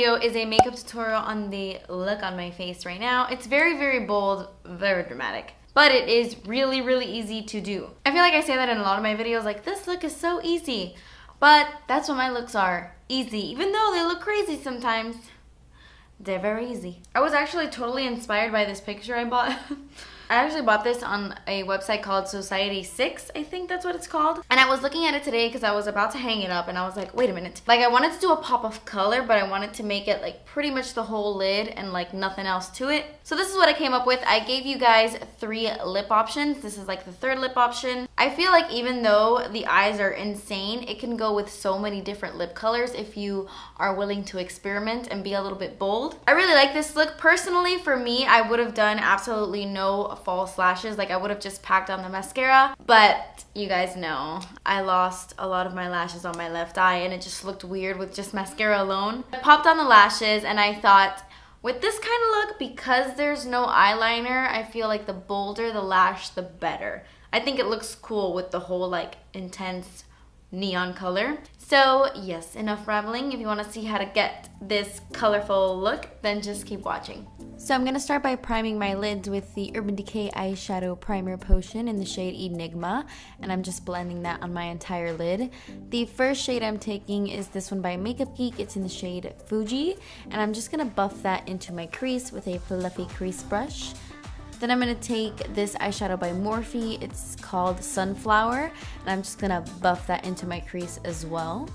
video is a makeup tutorial on the look on my face right now. It's very, very bold, very dramatic, but it is really, really easy to do. I feel like I say that in a lot of my videos, like, this look is so easy, but that's what my looks are, easy. Even though they look crazy sometimes, they're very easy. I was actually totally inspired by this picture I bought. I actually bought this on a website called Society6, I think that's what it's called. And I was looking at it today because I was about to hang it up and I was like, wait a minute. Like, I wanted to do a pop of color, but I wanted to make it like pretty much the whole lid and like nothing else to it. So this is what I came up with. I gave you guys 3 lip options. This is like the 3rd lip option. I feel like even though the eyes are insane, it can go with so many different lip colors if you are willing to experiment and be a little bit bold. I really like this look. Personally, for me, I would have done absolutely no false lashes. Like, I would have just packed on the mascara, but you guys know I lost a lot of my lashes on my left eye and it just looked weird with just mascara alone. I popped on the lashes and I thought, with this kind of look, because there's no eyeliner, I feel like the bolder the lash, the better. I think it looks cool with the whole like intense neon color. So yes, enough rambling. If you want to see how to get this colorful look, then just keep watching. So I'm going to start by priming my lids with the Urban Decay Eyeshadow Primer Potion in the shade Enigma, and I'm just blending that on my entire lid. The first shade I'm taking is this one by Makeup Geek. It's in the shade Fuji, and I'm just going to buff that into my crease with a fluffy crease brush. Then I'm going to take this eyeshadow by Morphe. It's called Sunflower, and I'm just going to buff that into my crease as well.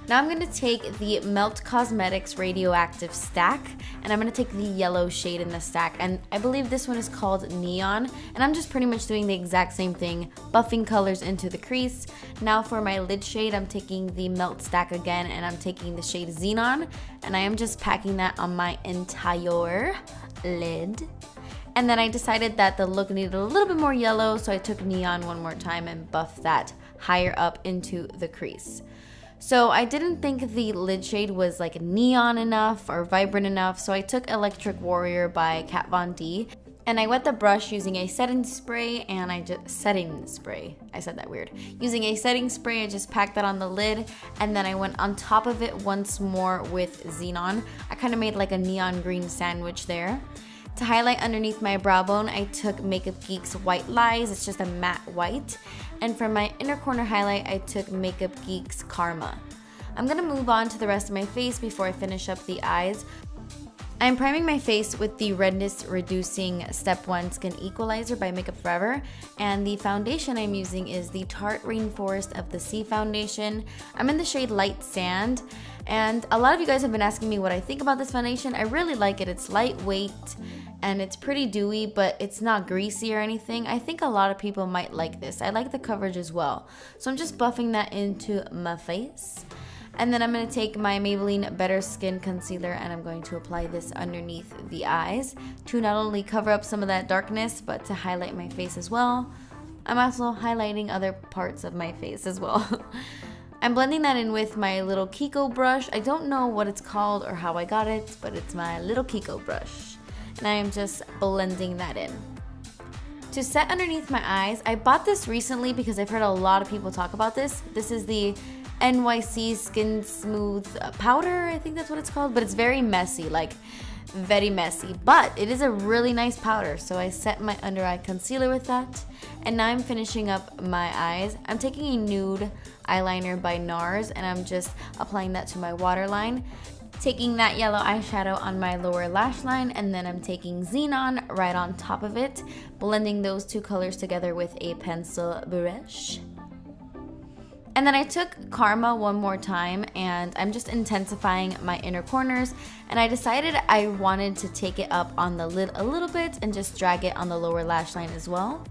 Now I'm going to take the Melt Cosmetics Radioactive Stack, and I'm going to take the yellow shade in the stack, and I believe this one is called Neon, and I'm just pretty much doing the exact same thing, buffing colors into the crease. Now for my lid shade, I'm taking the Melt Stack again, and I'm taking the shade Xenon, and I am just packing that on my entire lid. And then I decided that the look needed a little bit more yellow, so I took Neon one more time and buffed that higher up into the crease. So I didn't think the lid shade was like neon enough or vibrant enough, so I took Electric Warrior by Kat Von D, and I wet the brush using a setting spray, and I said that weird. Using a setting spray, I just packed that on the lid, and then I went on top of it once more with Xenon. I kind of made like a neon green sandwich there. To highlight underneath my brow bone, I took Makeup Geek's White Lies. It's just a matte white. And for my inner corner highlight, I took Makeup Geek's Karma. I'm going to move on to the rest of my face before I finish up the eyes. I'm priming my face with the Redness Reducing Step 1 Skin Equalizer by Makeup Forever, and the foundation I'm using is the Tarte Rainforest of the Sea foundation. I'm in the shade Light Sand, and a lot of you guys have been asking me what I think about this foundation. I really like it. It's lightweight and it's pretty dewy, but it's not greasy or anything. I think a lot of people might like this. I like the coverage as well. So I'm just buffing that into my face. And then I'm going to take my Maybelline Better Skin Concealer and I'm going to apply this underneath the eyes to not only cover up some of that darkness, but to highlight my face as well. I'm also highlighting other parts of my face as well. I'm blending that in with my little Kiko brush. I don't know what it's called or how I got it, but it's my little Kiko brush. And I am just blending that in. To set underneath my eyes, I bought this recently because I've heard a lot of people talk about this. This is the NYC Skin Smooth Powder, I think that's what it's called, but it's very messy, like very messy, but it is a really nice powder. So I set my under eye concealer with that, and now I'm finishing up my eyes. I'm taking a nude eyeliner by NARS, and I'm just applying that to my waterline, taking that yellow eyeshadow on my lower lash line, and then I'm taking Xenon right on top of it, blending those 2 colors together with a pencil brush. And then I took Karma one more time, and I'm just intensifying my inner corners, and I decided I wanted to take it up on the lid a little bit and just drag it on the lower lash line as well.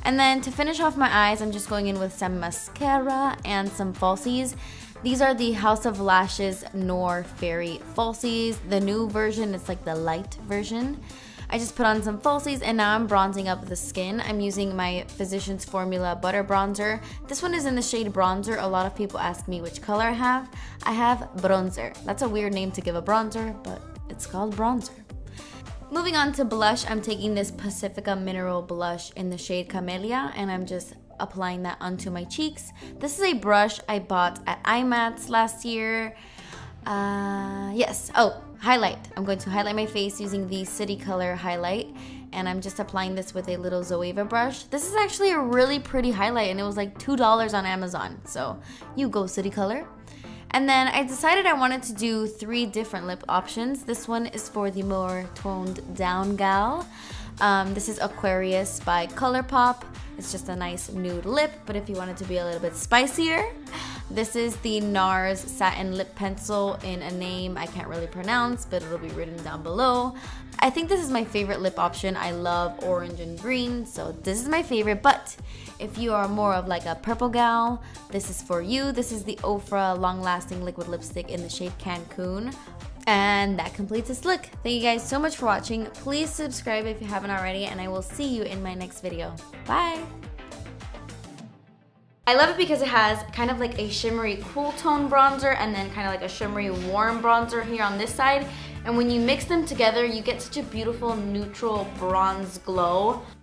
And then to finish off my eyes, I'm just going in with some mascara and some falsies. These are the House of Lashes Noir Fairy falsies. The new version, it's like the light version. I just put on some falsies, and now I'm bronzing up the skin. I'm using my Physicians Formula Butter Bronzer. This one is in the shade Bronzer. A lot of people ask me which color I have. I have Bronzer. That's a weird name to give a bronzer, but it's called Bronzer. Moving on to blush, I'm taking this Pacifica Mineral Blush in the shade Camellia, and I'm just applying that onto my cheeks. This is a brush I bought at IMATS last year. Yes. Oh, highlight. I'm going to highlight my face using the City Color highlight. And I'm just applying this with a little Zoeva brush. This is actually a really pretty highlight and it was like $2 on Amazon. So you go, City Color. And then I decided I wanted to do 3 different lip options. This one is for the more toned down gal. This is Aquarius by ColourPop. It's just a nice nude lip, but if you want it to be a little bit spicier, this is the NARS Satin Lip Pencil in a name I can't really pronounce, but it'll be written down below. I think this is my favorite lip option. I love orange and green, so this is my favorite, but if you are more of like a purple gal, this is for you. This is the Ofra Long Lasting Liquid Lipstick in the shade Cancun. And that completes this look. Thank you guys so much for watching. Please subscribe if you haven't already, and I will see you in my next video. Bye! I love it because it has kind of like a shimmery cool tone bronzer and then kind of like a shimmery warm bronzer here on this side. And when you mix them together, you get such a beautiful neutral bronze glow.